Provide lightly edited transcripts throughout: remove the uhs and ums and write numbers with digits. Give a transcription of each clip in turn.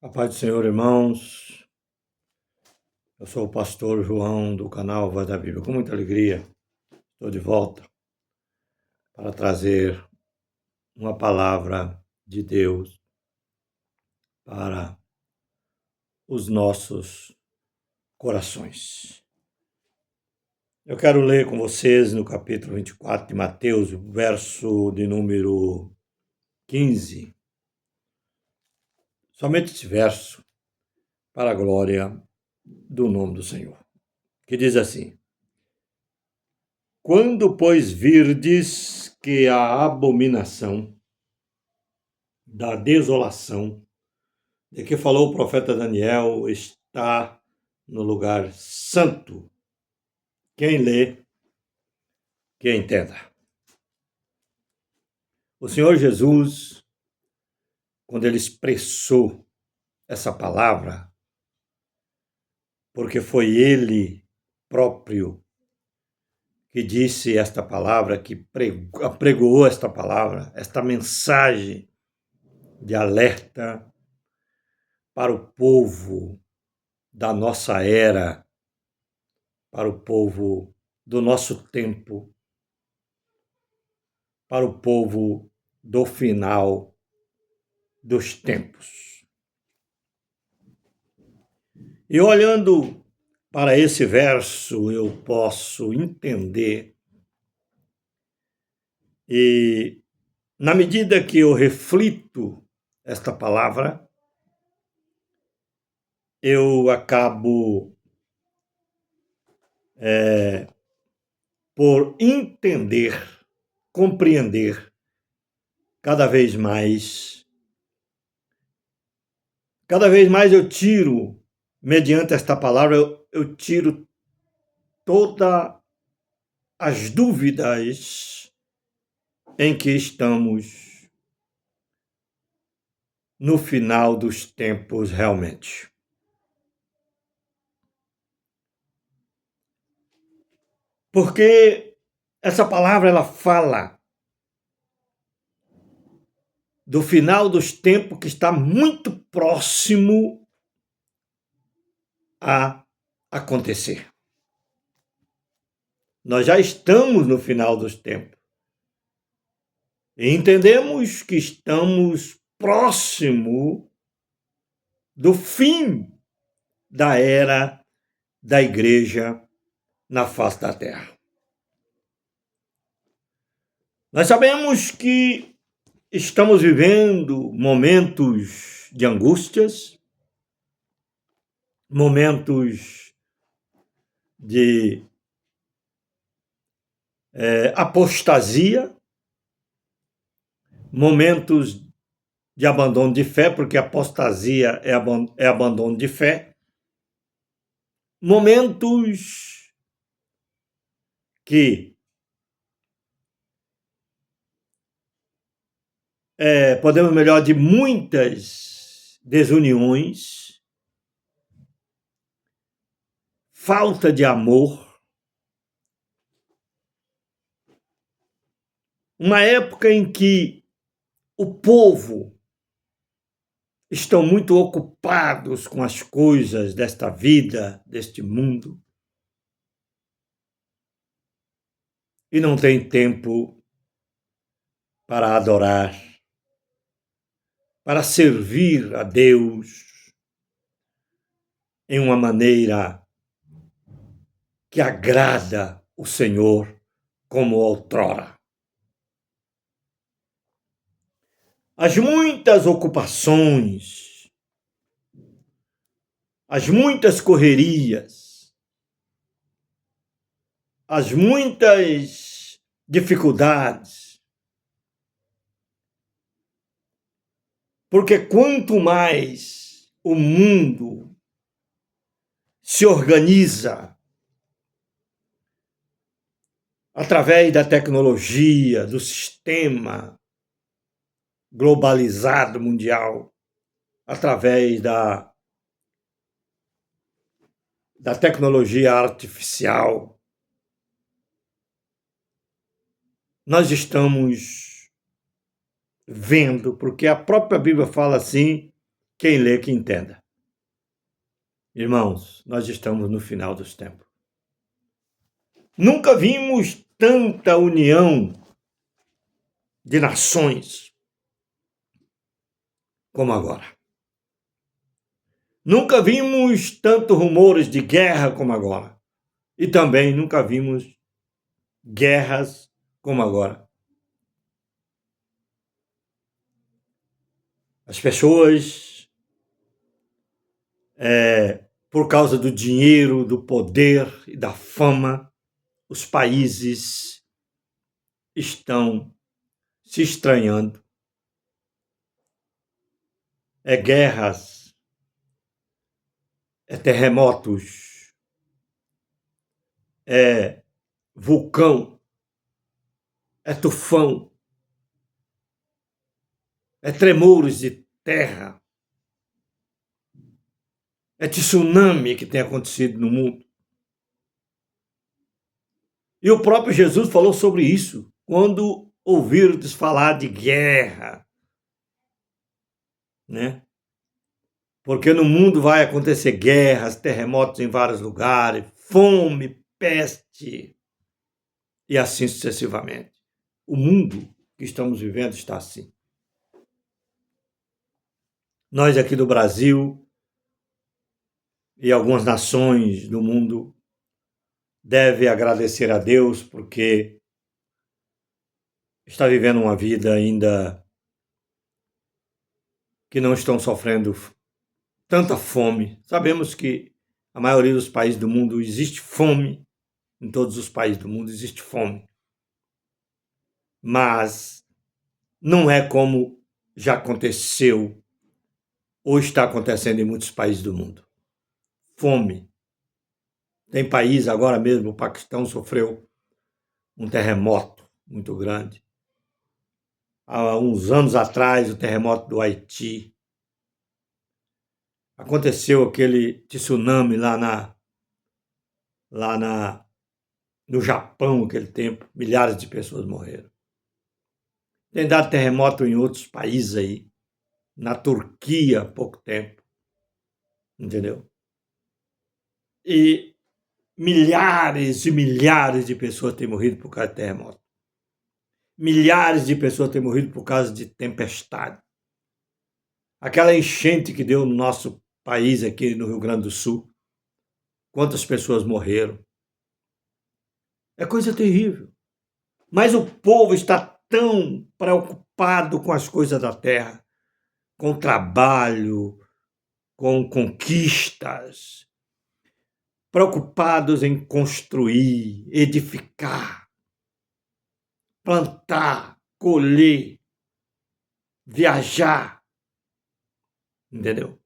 A paz do Senhor, irmãos. Eu sou o pastor João do canal Voz da Bíblia. Com muita alegria, estou de volta para trazer uma palavra de Deus para os nossos corações. Eu quero ler com vocês no capítulo 24 de Mateus, verso de número 15. Somente esse verso, para a glória do nome do Senhor, que diz assim: Quando, pois, virdes que a abominação da desolação, de que falou o profeta Daniel, está no lugar santo. Quem lê, que entenda. O Senhor Jesus, quando ele expressou essa palavra, porque foi ele próprio que disse esta palavra, que pregou esta palavra, esta mensagem de alerta para o povo da nossa era, para o povo do nosso tempo, para o povo do final dos tempos. E olhando para esse verso, eu posso entender, e na medida que eu reflito esta palavra, eu acabo por entender, compreender cada vez mais eu tiro, mediante esta palavra, eu tiro todas as dúvidas em que estamos no final dos tempos realmente. Porque essa palavra, ela fala do final dos tempos que está muito próximo a acontecer. Nós já estamos no final dos tempos. E entendemos que estamos próximo do fim da era da igreja na face da terra. Nós sabemos que estamos vivendo momentos de angústias, momentos de apostasia, momentos de abandono de fé, porque apostasia é abandono de fé, momentos que podemos melhor, de muitas desuniões, falta de amor, uma época em que o povo estão muito ocupados com as coisas desta vida, deste mundo, e não tem tempo para adorar, para servir a Deus em uma maneira que agrada o Senhor como outrora. As muitas ocupações, as muitas correrias, as muitas dificuldades, porque quanto mais o mundo se organiza através da tecnologia, do sistema globalizado mundial, através da tecnologia artificial, nós estamos vendo, porque a própria Bíblia fala assim, Quem lê, que entenda. Irmãos, nós estamos no final dos tempos. Nunca vimos tanta união de nações como agora. Nunca vimos tantos rumores de guerra como agora. E também nunca vimos guerras como agora. As pessoas, por causa do dinheiro, do poder e da fama, os países estão se estranhando. Guerras, terremotos, vulcão, tufão, tremores de terra, tsunami que tem acontecido no mundo. E o próprio Jesus falou sobre isso quando ouviram falar de guerra, né? Porque no mundo vai acontecer guerras, terremotos em vários lugares, fome, peste e assim sucessivamente. O mundo que estamos vivendo está assim. Nós aqui do Brasil e algumas nações do mundo devem agradecer a Deus porque está vivendo uma vida ainda que não estão sofrendo tanta fome. Sabemos que a maioria dos países do mundo existe fome, em todos os países do mundo existe fome. Mas não é como já aconteceu ou está acontecendo em muitos países do mundo. Fome. Tem país, agora mesmo, o Paquistão sofreu um terremoto muito grande. Há uns anos atrás, o terremoto do Haiti. Aconteceu aquele tsunami no Japão, naquele tempo. Milhares de pessoas morreram. Tem dado terremoto em outros países aí. Na Turquia, há pouco tempo. Entendeu? E milhares e milhares de pessoas têm morrido por causa de terremoto. Milhares de pessoas têm morrido por causa de tempestade. Aquela enchente que deu no nosso país aqui no Rio Grande do Sul. Quantas pessoas morreram? É coisa terrível. Mas o povo está tão preocupado com as coisas da terra, com trabalho, com conquistas, preocupados em construir, edificar, plantar, colher, viajar. Entendeu?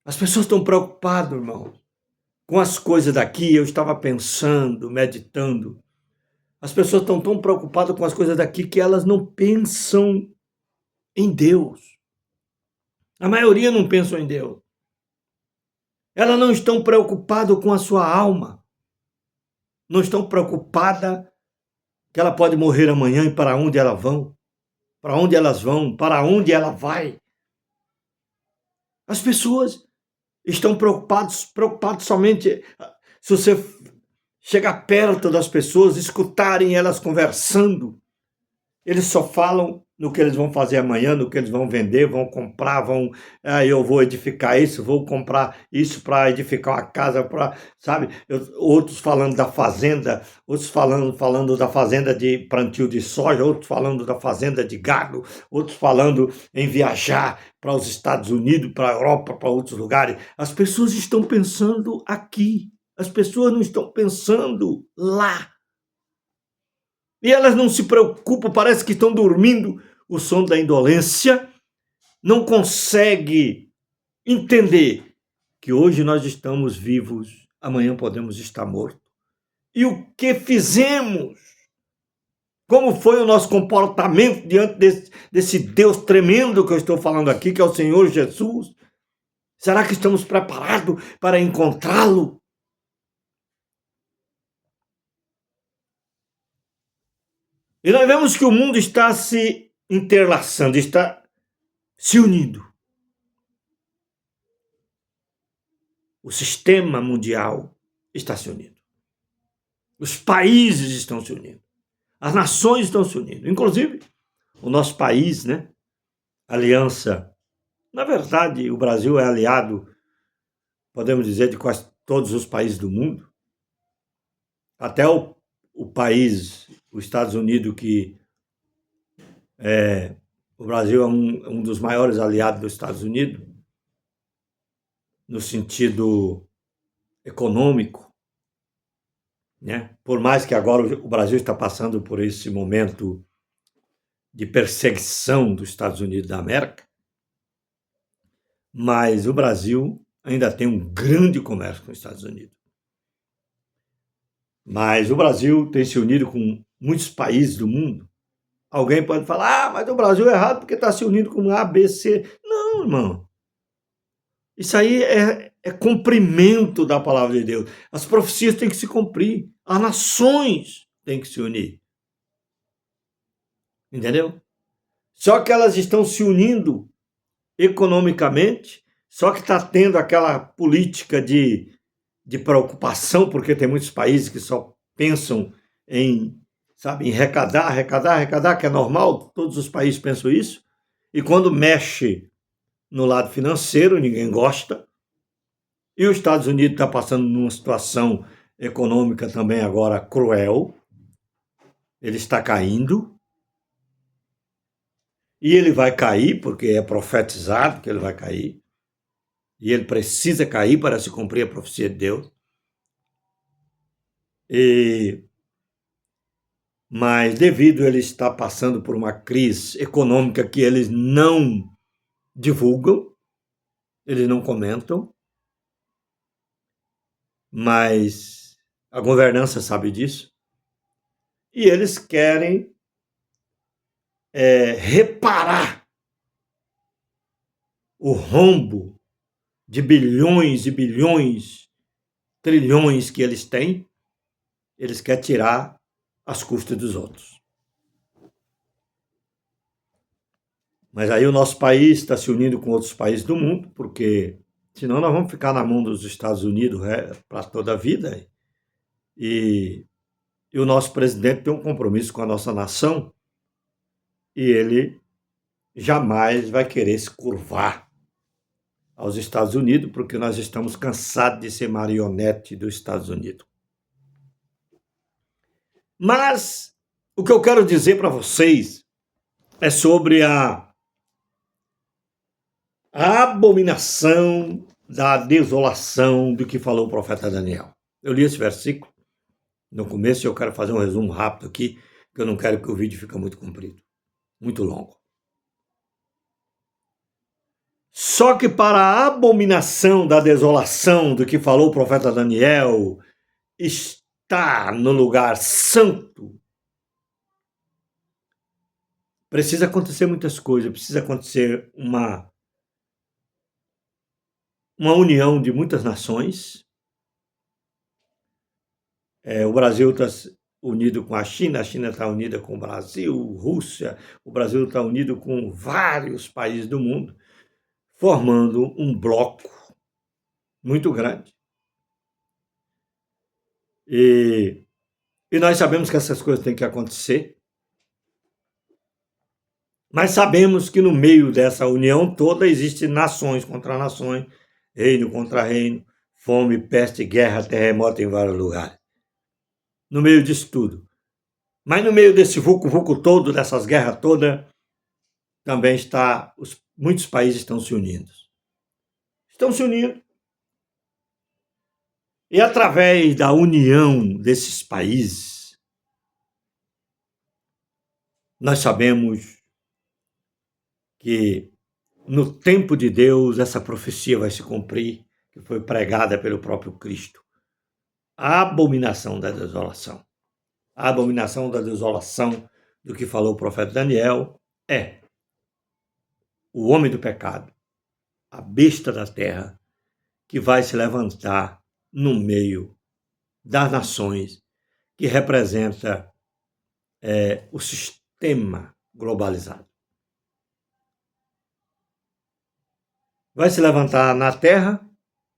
As pessoas estão preocupadas, irmão, com as coisas daqui. Eu estava pensando, meditando. As pessoas estão tão preocupadas com as coisas daqui que elas não pensam em Deus. A maioria não pensa em Deus. Elas não estão preocupadas com a sua alma. Não estão preocupadas que ela pode morrer amanhã e para onde elas vão. Para onde elas vão, para onde ela vai. As pessoas estão preocupadas somente se você chegar perto das pessoas, escutarem elas conversando. Eles só falam no que eles vão fazer amanhã, no que eles vão vender, vão comprar, eu vou edificar isso, vou comprar isso para edificar uma casa, sabe? Outros falando da fazenda, outros falando da fazenda de plantio de soja, outros falando da fazenda de gado, outros falando em viajar para os Estados Unidos, para a Europa, para outros lugares. As pessoas estão pensando aqui, as pessoas não estão pensando lá. E elas não se preocupam, parece que estão dormindo o sono da indolência, não consegue entender que hoje nós estamos vivos, amanhã podemos estar mortos. E o que fizemos? Como foi o nosso comportamento diante desse Deus tremendo que eu estou falando aqui, que é o Senhor Jesus? Será que estamos preparados para encontrá-lo? E nós vemos que o mundo está se interlaçando, está se unindo. O sistema mundial está se unindo. Os países estão se unindo. As nações estão se unindo. Inclusive, o nosso país, né? Aliança. Na verdade, o Brasil é aliado, podemos dizer, de quase todos os países do mundo. Até o país, os Estados Unidos, que o Brasil é um dos maiores aliados dos Estados Unidos, no sentido econômico, né? Por mais que agora o Brasil está passando por esse momento de perseguição dos Estados Unidos da América, mas o Brasil ainda tem um grande comércio com os Estados Unidos. Mas o Brasil tem se unido com muitos países do mundo. Alguém pode falar, mas o Brasil é errado porque está se unindo com A, B, C. Não, irmão. Isso aí é cumprimento da palavra de Deus. As profecias têm que se cumprir. As nações têm que se unir. Entendeu? Só que elas estão se unindo economicamente, só que está tendo aquela política de preocupação, porque tem muitos países que só pensam em, sabe, em arrecadar, que é normal, todos os países pensam isso, e quando mexe no lado financeiro, ninguém gosta, e os Estados Unidos está passando numa situação econômica também agora cruel, ele está caindo, e ele vai cair, porque é profetizado que ele vai cair, e ele precisa cair para se cumprir a profecia de Deus. Mas devido a ele estar passando por uma crise econômica que eles não divulgam, eles não comentam, mas a governança sabe disso, e eles querem reparar o rombo de bilhões e bilhões, trilhões que eles têm, eles querem tirar às custas dos outros. Mas aí o nosso país está se unindo com outros países do mundo, porque senão nós vamos ficar na mão dos Estados Unidos para toda a vida. E o nosso presidente tem um compromisso com a nossa nação e ele jamais vai querer se curvar aos Estados Unidos, porque nós estamos cansados de ser marionete dos Estados Unidos. Mas o que eu quero dizer para vocês é sobre a abominação da desolação do que falou o profeta Daniel. Eu li esse versículo no começo e eu quero fazer um resumo rápido aqui, porque eu não quero que o vídeo fique muito comprido, muito longo. Só que para a abominação da desolação do que falou o profeta Daniel, está no lugar santo, precisa acontecer muitas coisas, precisa acontecer uma união de muitas nações. O Brasil está unido com a China está unida com o Brasil, Rússia, o Brasil está unido com vários países do mundo, formando um bloco muito grande. E nós sabemos que essas coisas têm que acontecer, mas sabemos que no meio dessa união toda existem nações contra nações, reino contra reino, fome, peste, guerra, terremoto em vários lugares. No meio disso tudo. Mas no meio desse vulco-vulco todo, dessas guerras todas, também está, muitos países estão se unindo. Estão se unindo. E através da união desses países, nós sabemos que no tempo de Deus essa profecia vai se cumprir, que foi pregada pelo próprio Cristo. A abominação da desolação. A abominação da desolação do que falou o profeta Daniel é o homem do pecado, a besta da terra, que vai se levantar no meio das nações, que representa o sistema globalizado. Vai se levantar na terra,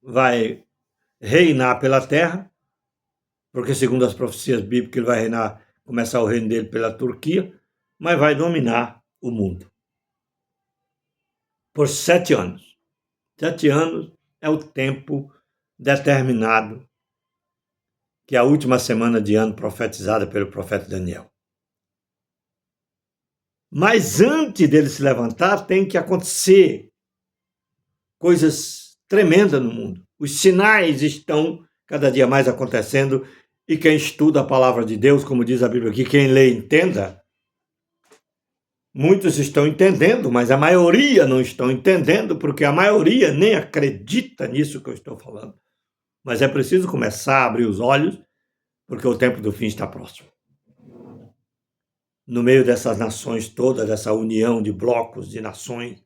vai reinar pela terra, porque segundo as profecias bíblicas ele vai reinar, começar o reino dele pela Turquia, mas vai dominar o mundo por 7 anos. 7 anos é o tempo determinado, que é a última semana de ano profetizada pelo profeta Daniel. Mas antes dele se levantar, tem que acontecer coisas tremendas no mundo. Os sinais estão cada dia mais acontecendo, e quem estuda a palavra de Deus, como diz a Bíblia aqui, quem lê entenda. Muitos estão entendendo, mas a maioria não estão entendendo, porque a maioria nem acredita nisso que eu estou falando. Mas é preciso começar a abrir os olhos, porque o tempo do fim está próximo. No meio dessas nações todas, dessa união de blocos, de nações,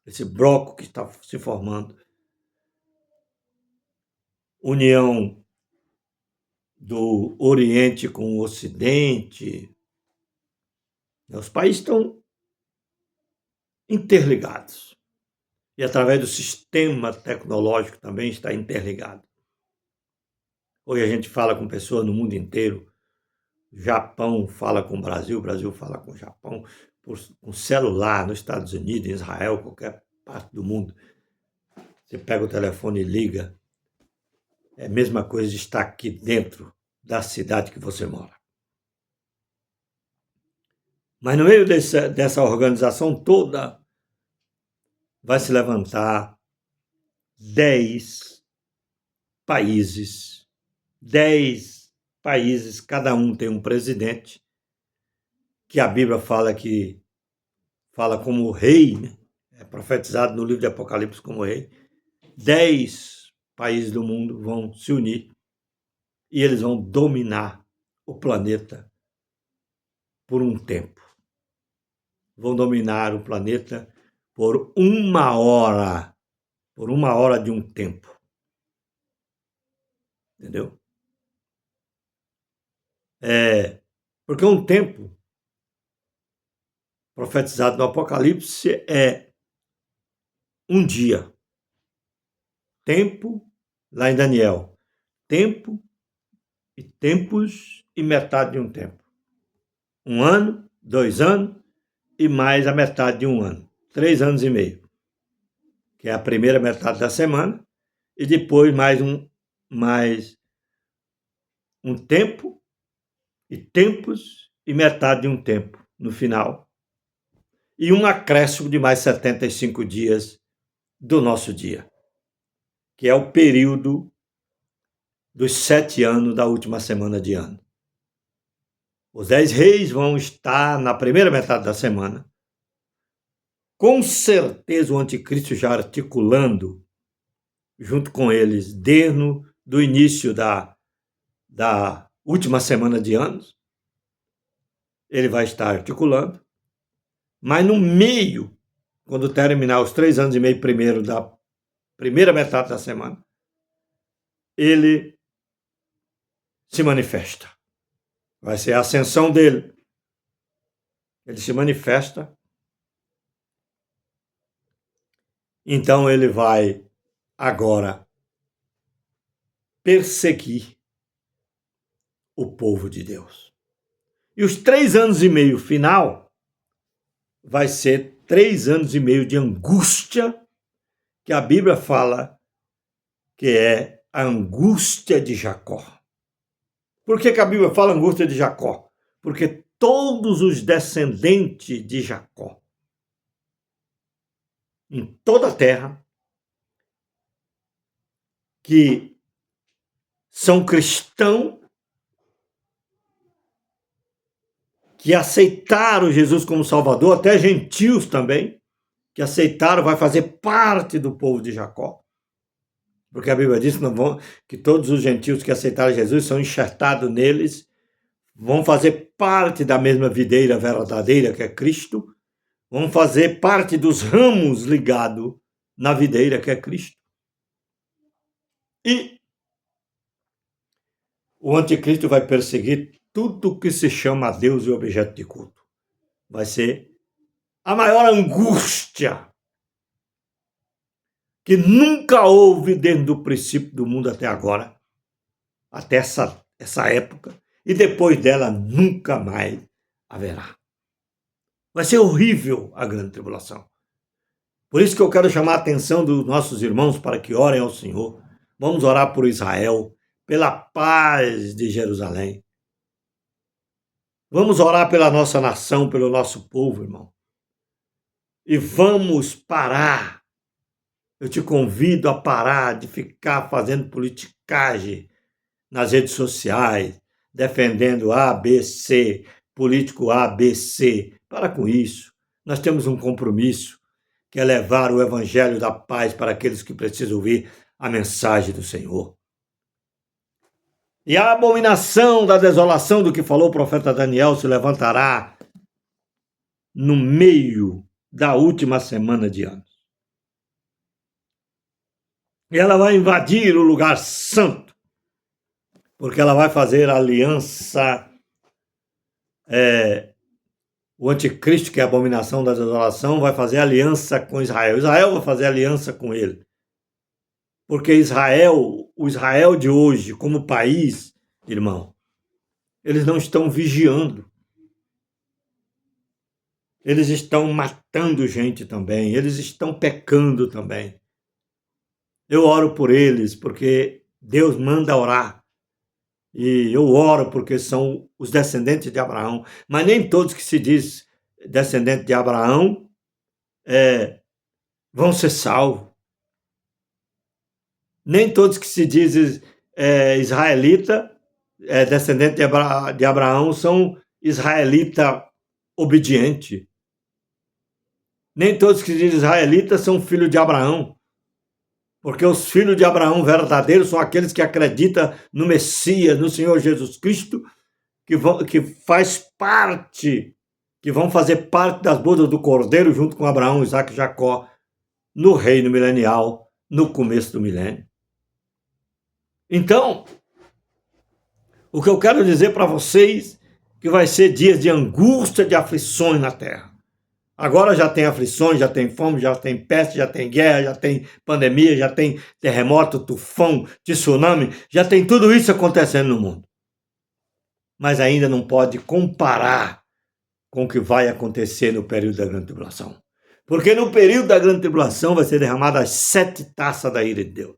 esse bloco que está se formando, união do Oriente com o Ocidente, os países estão interligados. E através do sistema tecnológico também está interligado. Hoje a gente fala com pessoas no mundo inteiro. O Japão fala com o Brasil fala com o Japão, com celular, nos Estados Unidos, em Israel, qualquer parte do mundo. Você pega o telefone e liga. É a mesma coisa de estar aqui dentro da cidade que você mora. Mas no meio dessa organização toda, vai se levantar 10 países. 10 países, cada um tem um presidente, que a Bíblia fala como rei, né? É profetizado no livro de Apocalipse como rei. 10 países do mundo vão se unir e eles vão dominar o planeta por um tempo. Vão dominar o planeta por 1 hora de um tempo. Entendeu? Porque um tempo profetizado no Apocalipse é um dia. Tempo, lá em Daniel, tempo e tempos e metade de um tempo. 1 ano, 2 anos e mais a metade de 1 ano. 3 anos e meio, que é a primeira metade da semana, e depois mais um tempo e tempos e metade de um tempo no final. E um acréscimo de mais 75 dias do nosso dia, que é o período dos 7 anos da última semana de ano. Os 10 reis vão estar na primeira metade da semana. Com certeza o anticristo já articulando junto com eles desde do início da última semana de anos. Ele vai estar articulando. Mas no meio, quando terminar os 3 anos e meio primeiro da primeira metade da semana, ele se manifesta. Vai ser a ascensão dele. Ele se manifesta. Então ele vai agora perseguir o povo de Deus. E os 3 anos e meio final vai ser 3 anos e meio de angústia, que a Bíblia fala que é a angústia de Jacó. Por que a Bíblia fala angústia de Jacó? Porque todos os descendentes de Jacó, em toda a terra, que são cristãos, que aceitaram Jesus como Salvador, até gentios também, que aceitaram, vai fazer parte do povo de Jacó. Porque a Bíblia diz que todos os gentios que aceitaram Jesus são enxertados neles, vão fazer parte da mesma videira verdadeira que é Cristo, vão fazer parte dos ramos ligados na videira que é Cristo. E o anticristo vai perseguir tudo que se chama a Deus e objeto de culto. Vai ser a maior angústia que nunca houve desde o princípio do mundo até agora, até essa época, e depois dela nunca mais haverá. Vai ser horrível a grande tribulação. Por isso que eu quero chamar a atenção dos nossos irmãos para que orem ao Senhor. Vamos orar por Israel, pela paz de Jerusalém. Vamos orar pela nossa nação, pelo nosso povo, irmão. E vamos parar. Eu te convido a parar de ficar fazendo politicagem nas redes sociais, defendendo A, B, C, político A, B, C. Para com isso. Nós temos um compromisso, que é levar o evangelho da paz para aqueles que precisam ouvir a mensagem do Senhor. E a abominação da desolação do que falou o profeta Daniel se levantará no meio da última semana de anos. E ela vai invadir o lugar santo, porque ela vai fazer aliança, o anticristo, que é a abominação da desolação, vai fazer aliança com Israel. Israel vai fazer aliança com ele. Porque o Israel de hoje, como país, irmão, eles não estão vigiando. Eles estão matando gente também, eles estão pecando também. Eu oro por eles, porque Deus manda orar. E eu oro porque são os descendentes de Abraão. Mas nem todos que se diz descendente de Abraão vão ser salvos. Nem todos que se diz israelita, descendente de Abraão, são israelita obediente. Nem todos que se dizem israelita são filhos de Abraão. Porque os filhos de Abraão verdadeiros são aqueles que acreditam no Messias, no Senhor Jesus Cristo, que vão fazer parte das bodas do Cordeiro junto com Abraão, Isaque e Jacó, no reino milenial, no começo do milênio. Então, o que eu quero dizer para vocês que vai ser dias de angústia, de aflições na terra. Agora já tem aflições, já tem fome, já tem peste, já tem guerra, já tem pandemia, já tem terremoto, tufão, tsunami, já tem tudo isso acontecendo no mundo. Mas ainda não pode comparar com o que vai acontecer no período da grande tribulação. Porque no período da grande tribulação vai ser derramada as 7 taças da ira de Deus.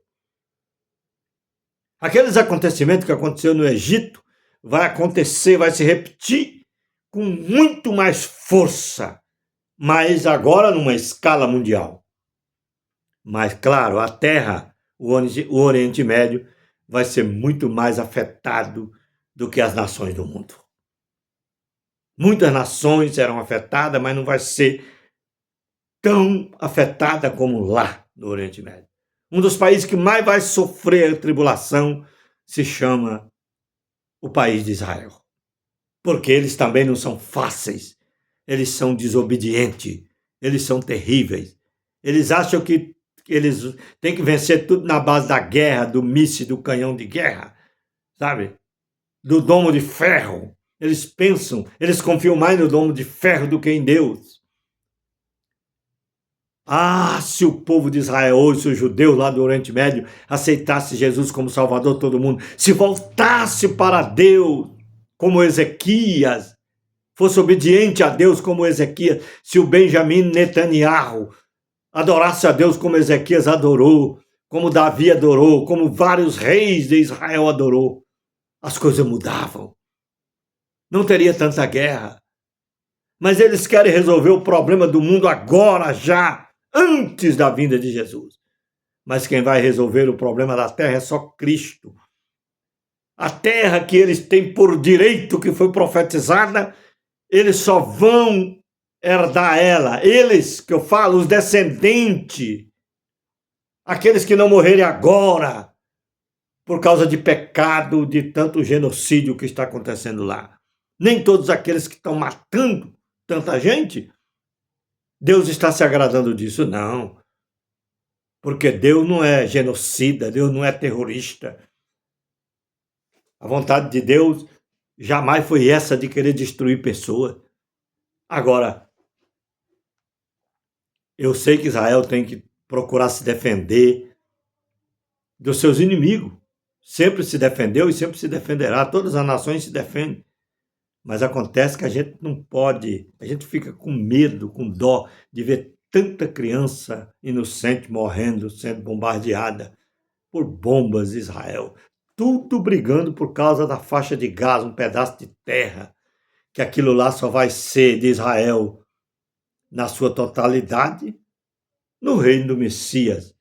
Aqueles acontecimentos que aconteceu no Egito vai acontecer, vai se repetir com muito mais força, mas agora numa escala mundial. Mas, claro, a Terra, o Oriente Médio, vai ser muito mais afetado do que as nações do mundo. Muitas nações serão afetadas, mas não vai ser tão afetada como lá no Oriente Médio. Um dos países que mais vai sofrer a tribulação se chama o país de Israel. Porque eles também não são fáceis. Eles são desobedientes. Eles são terríveis. Eles acham que eles têm que vencer tudo na base da guerra, do míssil, do canhão de guerra, sabe? Do domo de ferro. Eles confiam mais no domo de ferro do que em Deus. Ah, se o povo de Israel hoje, se os judeus lá do Oriente Médio aceitasse Jesus como Salvador de todo mundo, se voltasse para Deus como Ezequias, fosse obediente a Deus como Ezequias, se o Benjamin Netanyahu adorasse a Deus como Ezequias adorou, como Davi adorou, como vários reis de Israel adorou, as coisas mudavam. Não teria tanta guerra. Mas eles querem resolver o problema do mundo agora, já, antes da vinda de Jesus. Mas quem vai resolver o problema da terra é só Cristo. A terra que eles têm por direito, que foi profetizada, eles só vão herdar ela. Eles, que eu falo, os descendentes, aqueles que não morrerem agora, por causa de pecado, de tanto genocídio que está acontecendo lá. Nem todos aqueles que estão matando tanta gente, Deus está se agradando disso, não. Porque Deus não é genocida, Deus não é terrorista. A vontade de Deus jamais foi essa de querer destruir pessoas. Agora, eu sei que Israel tem que procurar se defender dos seus inimigos. Sempre se defendeu e sempre se defenderá. Todas as nações se defendem. Mas acontece que a gente não pode, a gente fica com medo, com dó de ver tanta criança inocente morrendo, sendo bombardeada por bombas de Israel. Tudo brigando por causa da faixa de Gaza, um pedaço de terra, que aquilo lá só vai ser de Israel na sua totalidade no reino do Messias.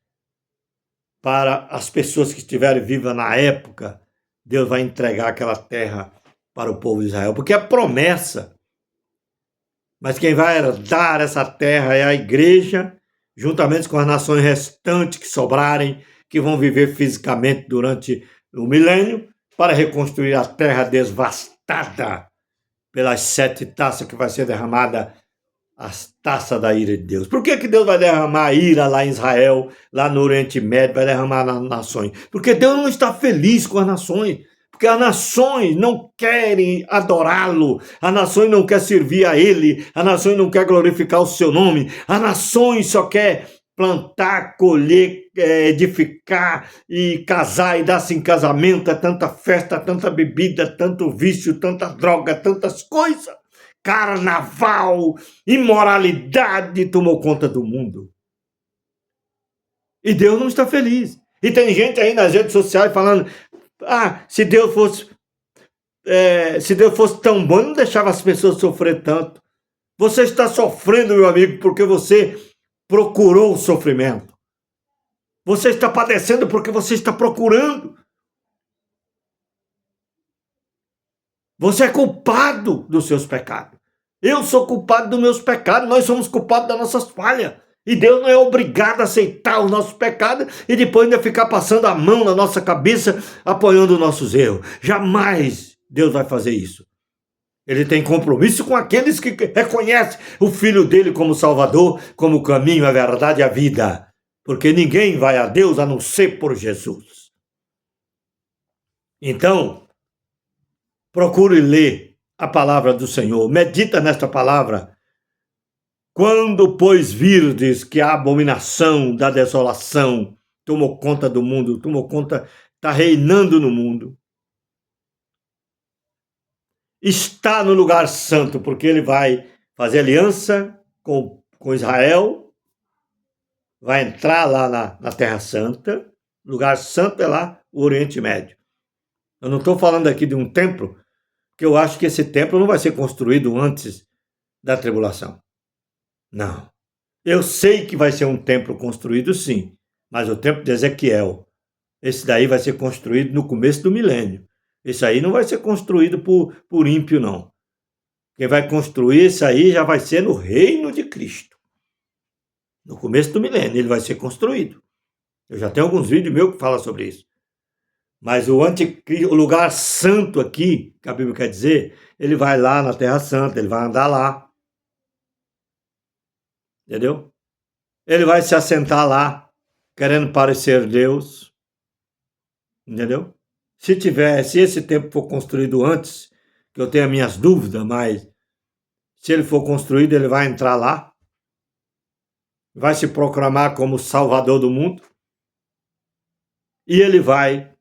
Para as pessoas que estiverem vivas na época, Deus vai entregar aquela terra para o povo de Israel, porque é promessa. Mas quem vai herdar essa terra é a igreja, juntamente com as nações restantes que sobrarem, que vão viver fisicamente durante o milênio, para reconstruir a terra devastada pelas 7 taças que vai ser derramada, as taças da ira de Deus. Por que Deus vai derramar a ira lá em Israel, lá no Oriente Médio, vai derramar nas nações? Porque Deus não está feliz com as nações. Porque as nações não querem adorá-lo, as nações não querem servir a ele, as nações não querem glorificar o seu nome, as nações só querem plantar, colher, edificar e casar e dar-se em casamento, é tanta festa, tanta bebida, tanto vício, tanta droga, tantas coisas. Carnaval, imoralidade tomou conta do mundo. E Deus não está feliz. E tem gente aí nas redes sociais falando, se Deus fosse tão bom, não deixava as pessoas sofrer tanto. Você está sofrendo, meu amigo, porque você procurou o sofrimento. Você está padecendo porque você está procurando. Você é culpado dos seus pecados. Eu sou culpado dos meus pecados. Nós somos culpados das nossas falhas. E Deus não é obrigado a aceitar os nossos pecados e depois ainda ficar passando a mão na nossa cabeça, apoiando os nossos erros. Jamais Deus vai fazer isso. Ele tem compromisso com aqueles que reconhecem o Filho dele como Salvador, como o caminho, a verdade e a vida. Porque ninguém vai a Deus a não ser por Jesus. Então, procure ler a palavra do Senhor. Medita nesta palavra. Quando, pois, virdes que a abominação da desolação tomou conta do mundo, está reinando no mundo, está no lugar santo, porque ele vai fazer aliança com Israel, vai entrar lá na Terra Santa, lugar santo é lá o Oriente Médio. Eu não estou falando aqui de um templo, porque eu acho que esse templo não vai ser construído antes da tribulação. Não. Eu sei que vai ser um templo construído, sim, mas o templo de Ezequiel, esse daí vai ser construído no começo do milênio. Esse aí não vai ser construído por ímpio, não. Quem vai construir isso aí já vai ser no reino de Cristo. No começo do milênio ele vai ser construído. Eu já tenho alguns vídeos meus que falam sobre isso. Mas o lugar santo aqui, que a Bíblia quer dizer, ele vai lá na Terra Santa, ele vai andar lá. Entendeu? Ele vai se assentar lá, querendo parecer Deus. Entendeu? Se esse tempo for construído antes, que eu tenho as minhas dúvidas, mas se ele for construído, ele vai entrar lá, vai se proclamar como Salvador do mundo, e ele vai,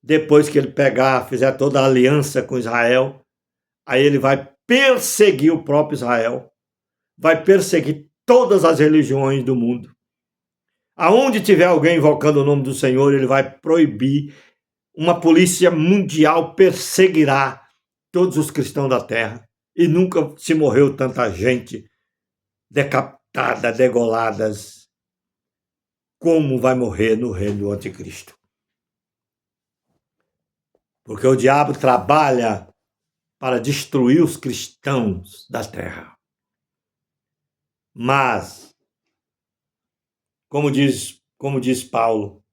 depois que ele fizer toda a aliança com Israel, aí ele vai perseguir o próprio Israel, vai perseguir todas as religiões do mundo. Aonde tiver alguém invocando o nome do Senhor, ele vai proibir. Uma polícia mundial perseguirá todos os cristãos da terra. E nunca se morreu tanta gente decapitada, degoladas, como vai morrer no reino do anticristo. Porque o diabo trabalha para destruir os cristãos da terra. Mas, como diz Paulo,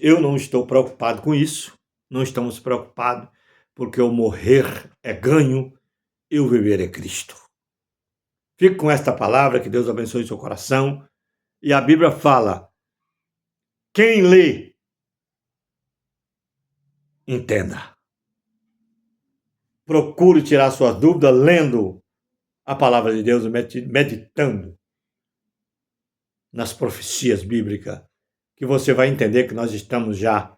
eu não estou preocupado com isso, não estamos preocupados, porque o morrer é ganho e o viver é Cristo. Fique com esta palavra, que Deus abençoe seu coração. E a Bíblia fala, quem lê, entenda. Procure tirar suas dúvidas lendo a palavra de Deus, meditando nas profecias bíblicas, que você vai entender que nós estamos já,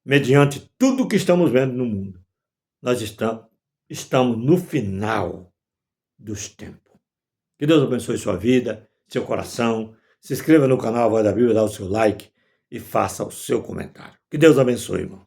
mediante tudo que estamos vendo no mundo, nós estamos no final dos tempos. Que Deus abençoe sua vida, seu coração. Se inscreva no canal Voz da Bíblia, dá o seu like e faça o seu comentário. Que Deus abençoe, irmão.